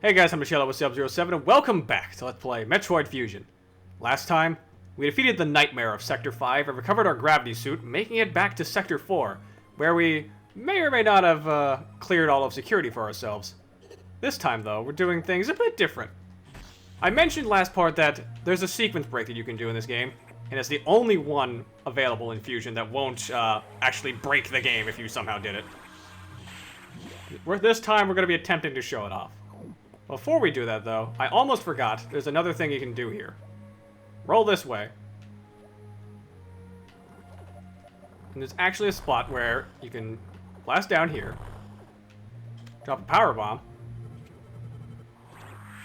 Hey guys, I'm Michelle with Sub-07 and welcome back to Let's Play Metroid Fusion. Last time, we defeated the nightmare of Sector 5 and recovered our gravity suit, making it back to Sector 4, where we may or may not have cleared all of security for ourselves. This time though, we're doing things a bit different. I mentioned last part that there's a sequence break that you can do in this game, and it's the only one available in Fusion that won't actually break the game if you somehow did it. This time we're going to be attempting to show it off. Before we do that, though, I almost forgot there's another thing you can do here. Roll this way. And there's actually a spot where you can blast down here, drop a power bomb,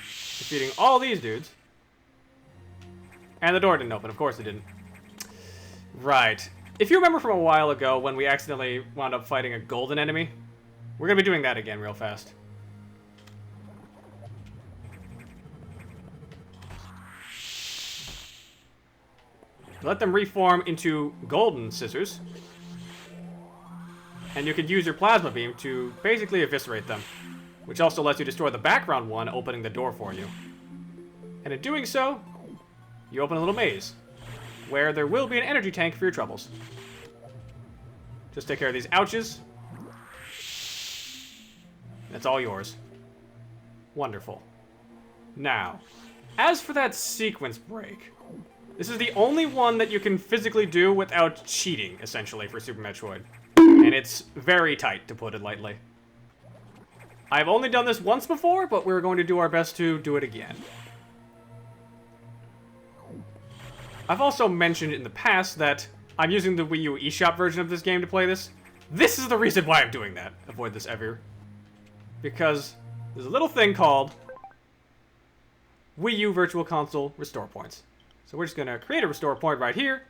defeating all these dudes. And the door didn't open. Of course it didn't. Right. If you remember from a while ago when we accidentally wound up fighting a golden enemy, we're going to be doing that again real fast. Let them reform into golden scissors. And you can use your plasma beam to basically eviscerate them, which also lets you destroy the background one, opening the door for you. And in doing so, you open a little maze, where there will be an energy tank for your troubles. Just take care of these ouches. That's all yours. Wonderful. Now, as for that sequence break, this is the only one that you can physically do without cheating, essentially, for Super Metroid. And it's very tight, to put it lightly. I've only done this once before, but we're going to do our best to do it again. I've also mentioned in the past that I'm using the Wii U eShop version of this game to play this. This is the reason why I'm doing that. Avoid this ever. Because there's a little thing called Wii U Virtual Console Restore Points. So we're just going to create a restore point right here.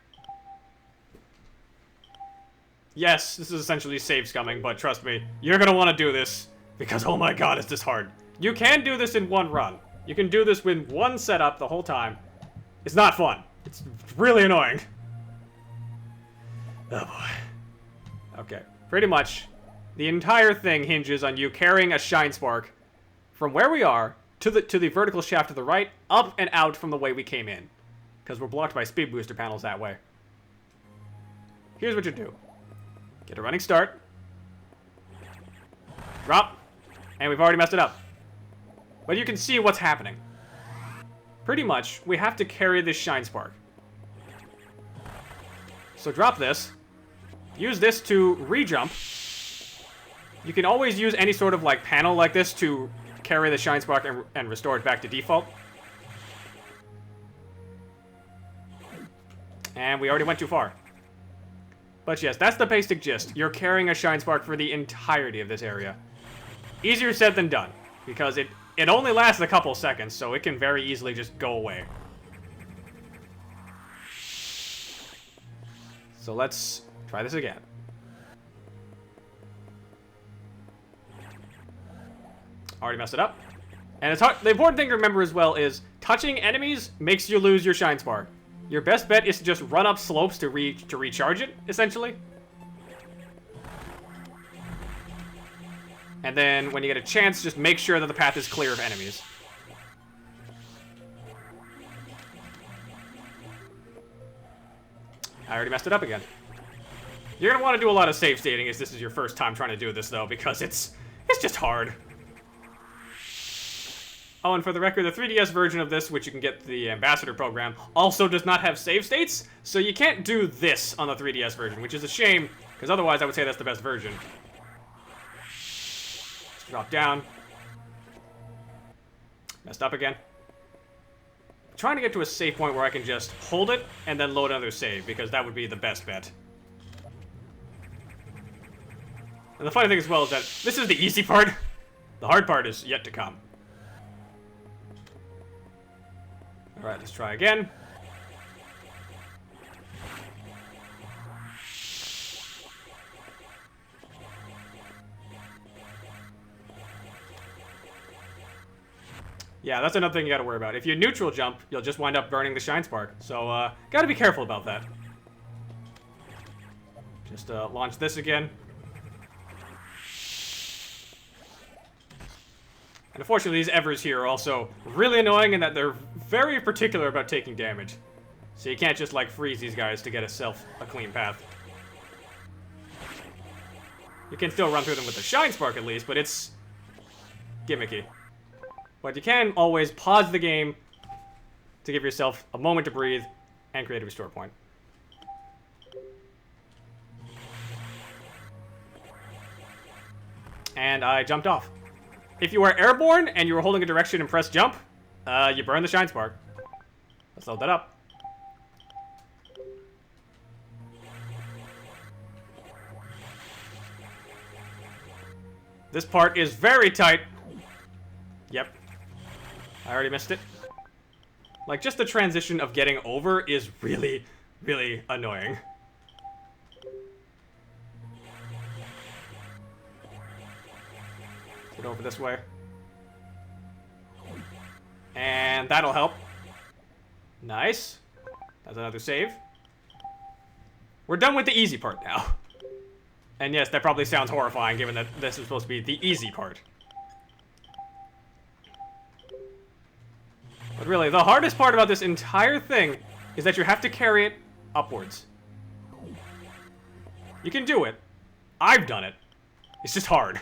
Yes, this is essentially save scumming, but trust me, you're going to want to do this because, oh my god, is this hard. You can do this in one run. You can do this with one setup the whole time. It's not fun. It's really annoying. Oh boy. Okay, pretty much the entire thing hinges on you carrying a shine spark from where we are to the vertical shaft to the right, up and out from the way we came in. Because we're blocked by speed booster panels that way. Here's what you do. Get a running start. Drop. And we've already messed it up. But you can see what's happening. Pretty much, we have to carry this shine spark. So drop this. Use this to re-jump. You can always use any sort of like panel like this to carry the shine spark and restore it back to default. And we already went too far. But yes, that's the basic gist. You're carrying a shine spark for the entirety of this area. Easier said than done, because it only lasts a couple seconds, so it can very easily just go away. So let's try this again. Already messed it up. And it's hard. The important thing to remember as well is touching enemies makes you lose your shine spark. Your best bet is to just run up slopes to recharge it, essentially. And then, when you get a chance, just make sure that the path is clear of enemies. I already messed it up again. You're going to want to do a lot of save stating if this is your first time trying to do this, though, because it's just hard. Oh, and for the record, the 3DS version of this, which you can get the Ambassador program, also does not have save states, so you can't do this on the 3DS version, which is a shame, because otherwise I would say that's the best version. Just drop down. Messed up again. I'm trying to get to a save point where I can just hold it and then load another save, because that would be the best bet. And the funny thing as well is that this is the easy part. The hard part is yet to come. Alright, let's try again. Yeah, that's another thing you gotta worry about. If you neutral jump, you'll just wind up burning the shine spark. So, gotta be careful about that. Just, launch this again. And unfortunately, these Evers here are also really annoying in that they're very particular about taking damage. So you can't just, like, freeze these guys to get a clean path. You can still run through them with the Shine Spark at least, but it's gimmicky. But you can always pause the game to give yourself a moment to breathe and create a restore point. And I jumped off. If you are airborne and you were holding a direction and press jump, you burn the Shine Spark. Let's load that up. This part is very tight. Yep. I already missed it. Like, just the transition of getting over is really, really annoying. Get over this way. And that'll help. Nice. That's another save. We're done with the easy part now. And yes, that probably sounds horrifying given that this is supposed to be the easy part. But really, the hardest part about this entire thing is that you have to carry it upwards. You can do it. I've done it. It's just hard.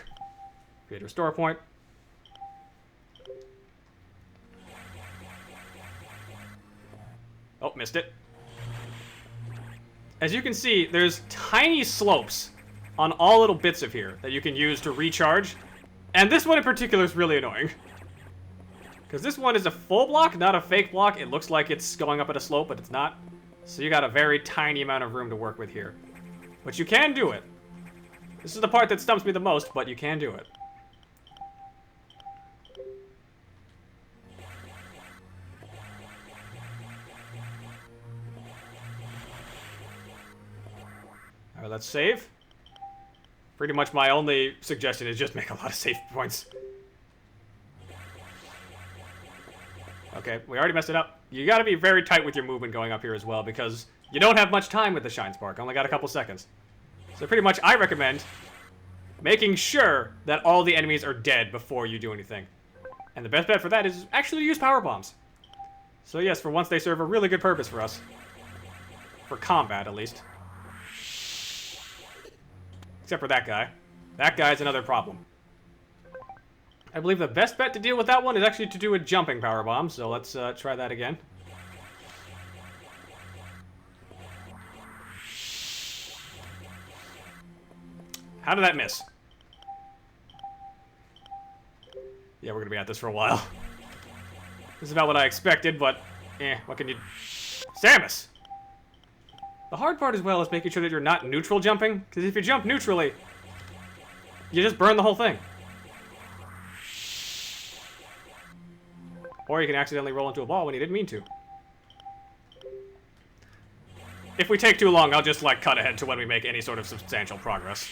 Create a restore point. Oh, missed it. As you can see, there's tiny slopes on all little bits of here that you can use to recharge. And this one in particular is really annoying. Because this one is a full block, not a fake block. It looks like it's going up at a slope, but it's not. So you got a very tiny amount of room to work with here. But you can do it. This is the part that stumps me the most, but you can do it. Alright, let's save. Pretty much my only suggestion is just make a lot of save points. Okay, we already messed it up. You gotta be very tight with your movement going up here as well, because you don't have much time with the Shine Spark. Only got a couple seconds. So pretty much I recommend making sure that all the enemies are dead before you do anything. And the best bet for that is actually to use power bombs. So yes, for once they serve a really good purpose for us. For combat, at least. Except for that guy. That guy's another problem. I believe the best bet to deal with that one is actually to do a jumping power bomb, so let's try that again. How did that miss? Yeah, we're gonna be at this for a while. This is about what I expected, but what can you... Samus! The hard part as well is making sure that you're not neutral jumping, because if you jump neutrally, you just burn the whole thing. Or you can accidentally roll into a ball when you didn't mean to. If we take too long, I'll just, like, cut ahead to when we make any sort of substantial progress.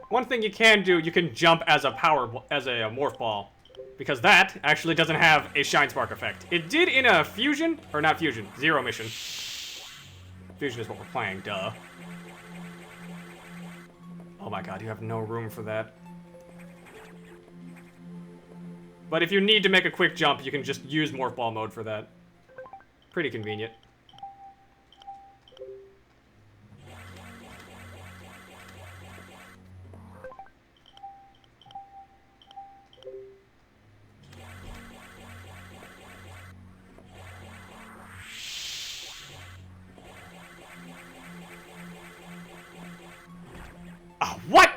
One thing you can do, you can jump as a morph ball. Because that actually doesn't have a Shine Spark effect. It did in a Fusion, or not Fusion, Zero mission. Fusion is what we're playing, duh. Oh my god, you have no room for that. But if you need to make a quick jump, you can just use Morph Ball mode for that. Pretty convenient. Oh, what?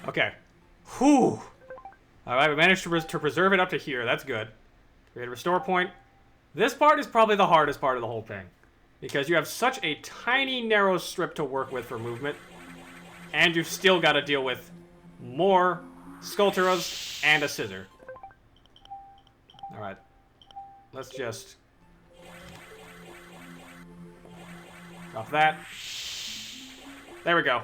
Okay. Whew. Alright, we managed to preserve it up to here. That's good. Create a restore point. This part is probably the hardest part of the whole thing. Because you have such a tiny, narrow strip to work with for movement. And you've still got to deal with more Skullturas and a scissor. Alright. Let's just... drop that. There we go.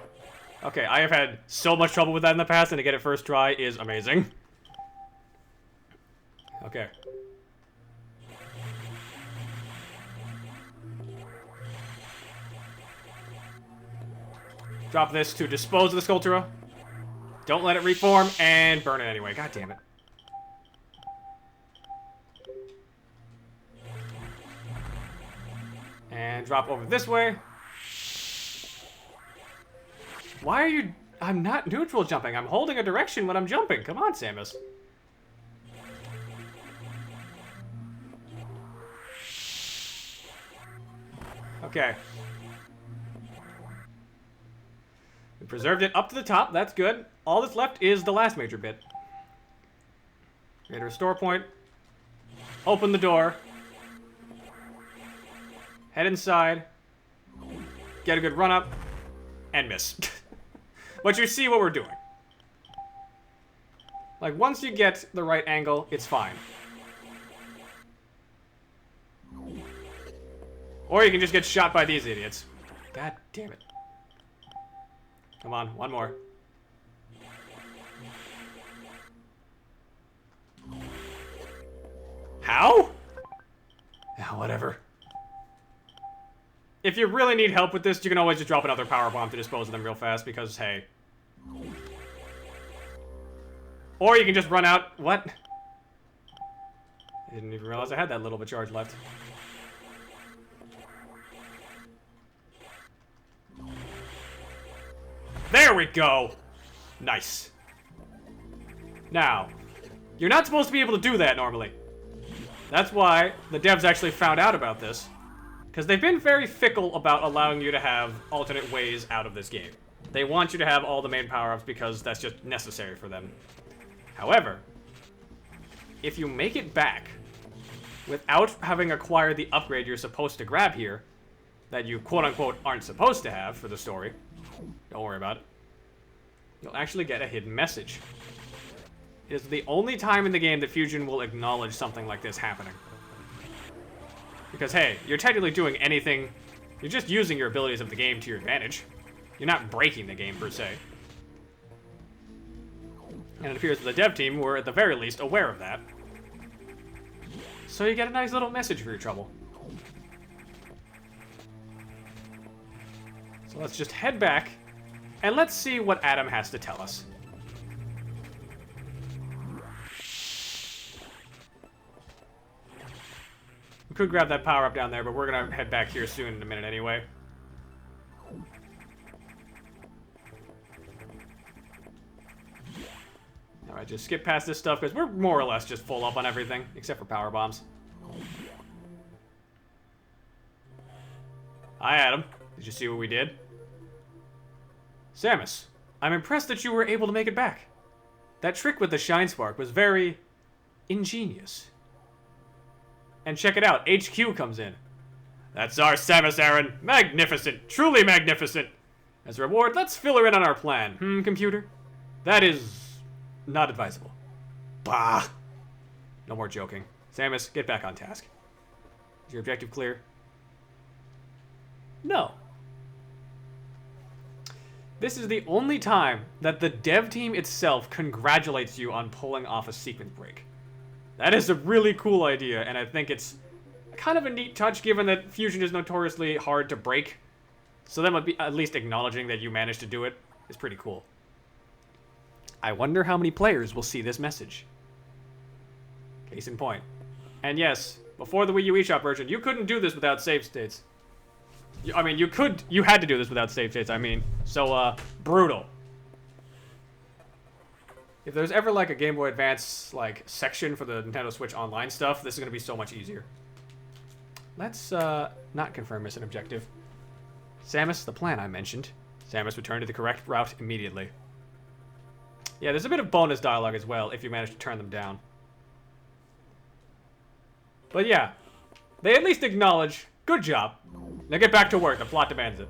Okay, I have had so much trouble with that in the past, and to get it first try is amazing. Okay. Drop this to dispose of the Skulltura. Don't let it reform, and burn it anyway. God damn it. And drop over this way. Why are you... I'm not neutral jumping. I'm holding a direction when I'm jumping. Come on, Samus. Okay. We preserved it up to the top. That's good. All that's left is the last major bit. Create a restore point. Open the door. Head inside. Get a good run up. And miss. But you see what we're doing. Like, once you get the right angle, it's fine. Or you can just get shot by these idiots. God damn it. Come on, one more. How? Yeah, whatever. If you really need help with this, you can always just drop another power bomb to dispose of them real fast, because, hey. Or you can just run out... What? I didn't even realize I had that little bit of charge left. There we go! Nice. Now, you're not supposed to be able to do that normally. That's why the devs actually found out about this. Because they've been very fickle about allowing you to have alternate ways out of this game. They want you to have all the main power-ups because that's just necessary for them. However, if you make it back without having acquired the upgrade you're supposed to grab here, that you quote-unquote aren't supposed to have for the story, don't worry about it, you'll actually get a hidden message. It is the only time in the game that Fusion will acknowledge something like this happening. Because, hey, you're technically doing anything... You're just using your abilities of the game to your advantage. You're not breaking the game, per se. And it appears that the dev team were, at the very least, aware of that. So you get a nice little message for your trouble. So let's just head back, and let's see what Adam has to tell us. We could grab that power up down there, but we're gonna head back here soon in a minute anyway. Alright, just skip past this stuff, because we're more or less just full up on everything, except for power bombs. Hi, Adam. Did you see what we did? Samus, I'm impressed that you were able to make it back. That trick with the Shine Spark was very ingenious. And check it out, HQ comes in. That's our Samus Aran. Magnificent, truly magnificent. As a reward, let's fill her in on our plan. Computer? That is not advisable. Bah. No more joking. Samus, get back on task. Is your objective clear? No. This is the only time that the dev team itself congratulates you on pulling off a sequence break. That is a really cool idea, and I think it's kind of a neat touch given that Fusion is notoriously hard to break. So them at least acknowledging that you managed to do it is pretty cool. I wonder how many players will see this message. Case in point. And yes, before the Wii U eShop version, you couldn't do this without save states. I mean, you had to do this without save states, I mean. So, brutal. If there's ever, like, a Game Boy Advance, like, section for the Nintendo Switch Online stuff, this is going to be so much easier. Let's, not confirm mission objective. Samus, the plan I mentioned. Samus, return to the correct route immediately. Yeah, there's a bit of bonus dialogue as well, if you manage to turn them down. But yeah, they at least acknowledge, good job. Now get back to work. The plot demands it.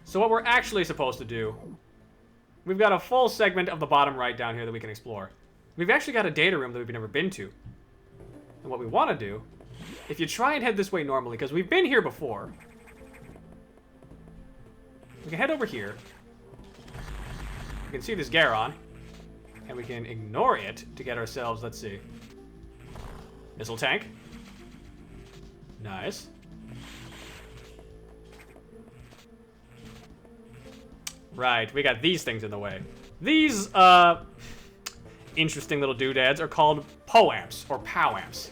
So what we're actually supposed to do... We've got a full segment of the bottom right down here that we can explore. We've actually got a data room that we've never been to. And what we want to do... If you try and head this way normally, because we've been here before... We can head over here. We can see this Garon. And we can ignore it to get ourselves, let's see. Missile tank. Nice. Right, we got these things in the way. These, interesting little doodads are called POAMs, or POWAMs.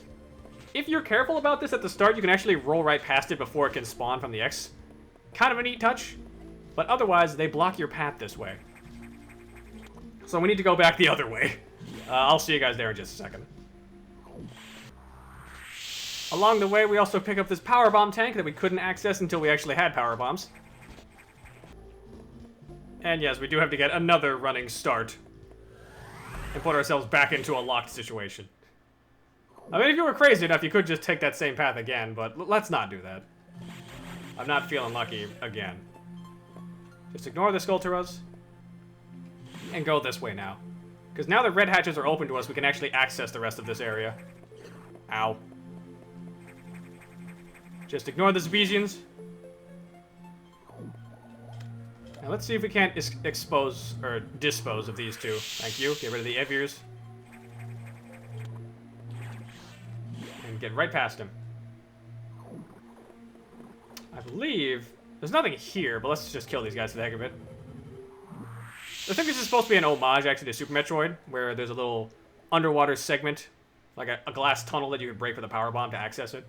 If you're careful about this at the start, you can actually roll right past it before it can spawn from the X. Kind of a neat touch, but otherwise, they block your path this way. So we need to go back the other way. I'll see you guys there in just a second. Along the way, we also pick up this power bomb tank that we couldn't access until we actually had power bombs. And yes, we do have to get another running start and put ourselves back into a locked situation. I mean, if you were crazy enough, you could just take that same path again, but let's not do that. I'm not feeling lucky again. Just ignore the Skullturas and go this way now. Because now that red hatches are open to us, we can actually access the rest of this area. Ow. Just ignore the Zebesians. Now let's see if we can't expose or dispose of these two. Thank you. Get rid of the Evirs. And get right past him. I believe there's nothing here, but let's just kill these guys for the heck of it. I think this is supposed to be an homage actually to Super Metroid, where there's a little underwater segment, like a glass tunnel that you could break with a power bomb to access it.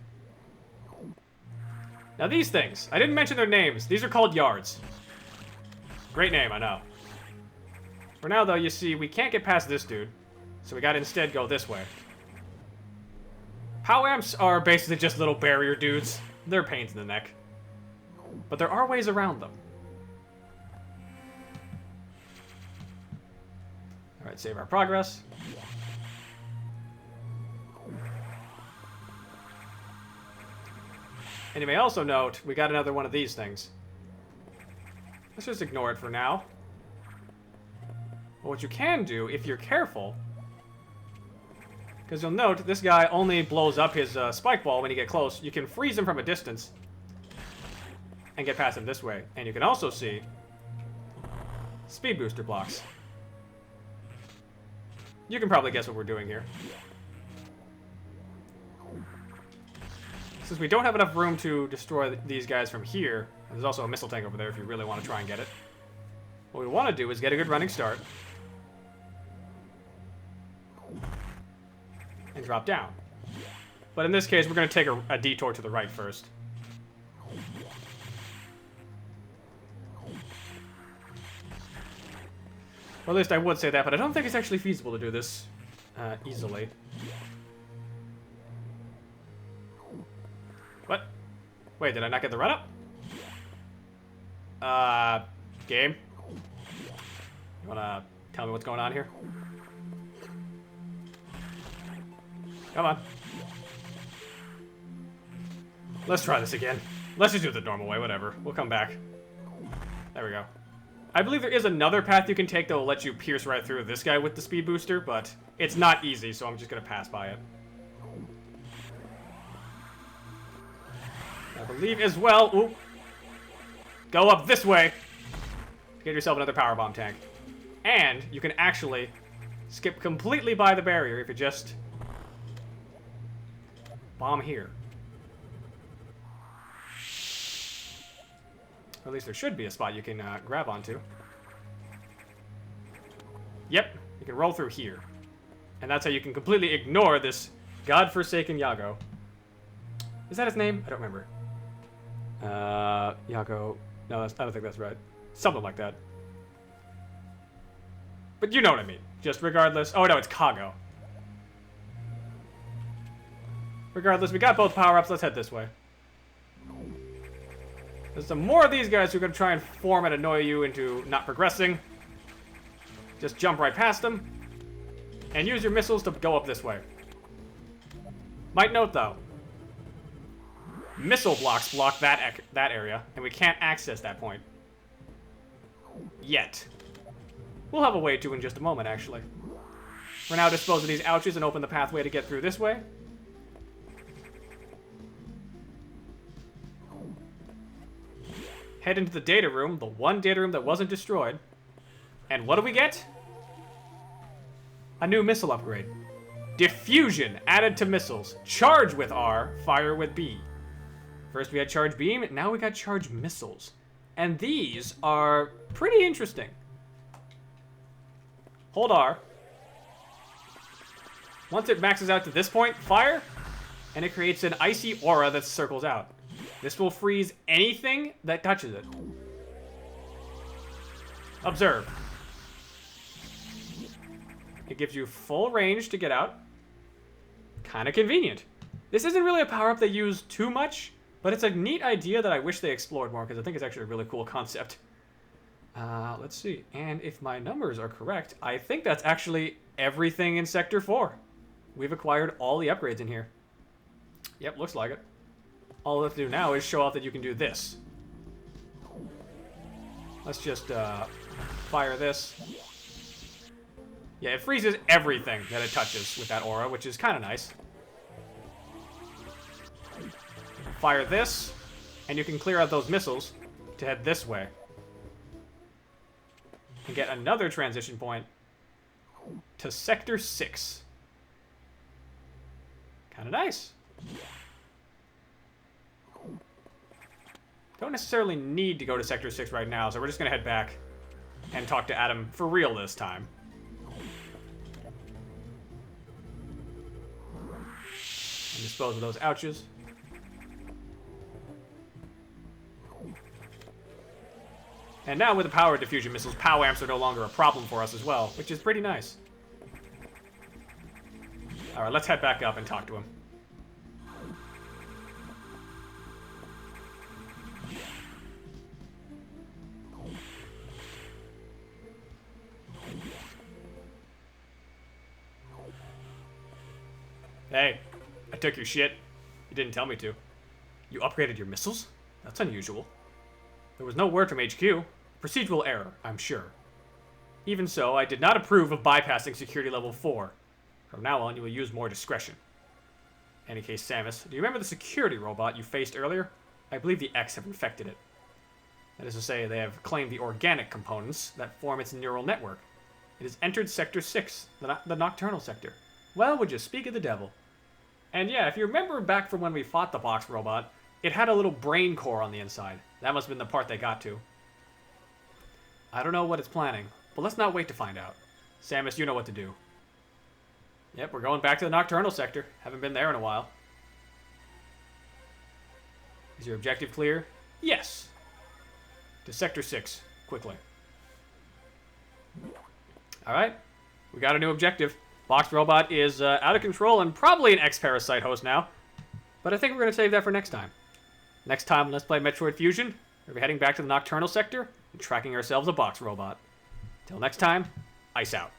Now these things, I didn't mention their names. These are called yards. Great name, I know. For now, though, you see, we can't get past this dude, so we gotta instead go this way. POWAMs are basically just little barrier dudes. They're pains in the neck. But there are ways around them. Alright, save our progress. And you may also note, we got another one of these things. Let's just ignore it for now. But what you can do, if you're careful, because you'll note this guy only blows up his spike ball when you get close. You can freeze him from a distance and get past him this way. And you can also see speed booster blocks. You can probably guess what we're doing here. Since we don't have enough room to destroy these guys from here, there's also a missile tank over there if you really want to try and get it. What we want to do is get a good running start. And drop down. But in this case, we're going to take a detour to the right first. Or at least I would say that, but I don't think it's actually feasible to do this easily. What? Wait, did I not get the run up? Game? You wanna tell me what's going on here? Come on. Let's try this again. Let's just do it the normal way, whatever. We'll come back. There we go. I believe there is another path you can take that will let you pierce right through this guy with the speed booster, but it's not easy, so I'm just gonna pass by it. I believe as well, ooh, go up this way to get yourself another power bomb tank. And you can actually skip completely by the barrier if you just bomb here. Or at least there should be a spot you can grab onto. Yep, you can roll through here. And that's how you can completely ignore this godforsaken Yago. Is that his name? I don't remember. Yago. No, I don't think that's right. Something like that. But you know what I mean. Just regardless. Oh, no, it's Kago. Regardless, we got both power-ups. Let's head this way. There's some more of these guys who are going to try and form and annoy you into not progressing. Just jump right past them. And use your missiles to go up this way. Might note, though, Missile blocks block that area, and we can't access that point. Yet. We'll have a way to in just a moment, actually. For now, dispose of these ouches and open the pathway to get through this way. Head into the data room, the one data room that wasn't destroyed. And what do we get? A new missile upgrade. Diffusion added to missiles. Charge with R, fire with B. First we had charge beam, now we got charge missiles. And these are pretty interesting. Hold R. Once it maxes out to this point, fire, and it creates an icy aura that circles out. This will freeze anything that touches it. Observe. It gives you full range to get out. Kind of convenient. This isn't really a power-up they use too much, but it's a neat idea that I wish they explored more, because I think it's actually a really cool concept. Let's see. And if my numbers are correct, I think that's actually everything in Sector 4. We've acquired all the upgrades in here. Yep, looks like it. All we have to do now is show off that you can do this. Let's just fire this. Yeah, it freezes everything that it touches with that aura, which is kind of nice. Fire this, and you can clear out those missiles to head this way. And get another transition point to Sector 6. Kind of nice. Don't necessarily need to go to Sector 6 right now, so we're just going to head back and talk to Adam for real this time. And dispose of those ouches. And now with the power diffusion missiles, POW amps are no longer a problem for us as well, which is pretty nice. Alright, let's head back up and talk to him. Hey, I took your shit. You didn't tell me to. You upgraded your missiles? That's unusual. There was no word from HQ. Procedural error, I'm sure. Even so, I did not approve of bypassing security level 4. From now on, you will use more discretion. In any case, Samus, do you remember the security robot you faced earlier? I believe the X have infected it. That is to say, they have claimed the organic components that form its neural network. It has entered Sector 6, the Nocturnal Sector. Well, would you speak of the devil? And yeah, if you remember back from when we fought the box robot, it had a little brain core on the inside. That must have been the part they got to. I don't know what it's planning, but let's not wait to find out. Samus, you know what to do. Yep, we're going back to the Nocturnal Sector. Haven't been there in a while. Is your objective clear? Yes. To Sector 6, quickly. Alright, we got a new objective. Box Robot is out of control and probably an X-Parasite host now. But I think we're going to save that for next time. Next time, let's play Metroid Fusion. We'll be heading back to the Nocturnal Sector and tracking ourselves a Box Robot. Till next time, ice out.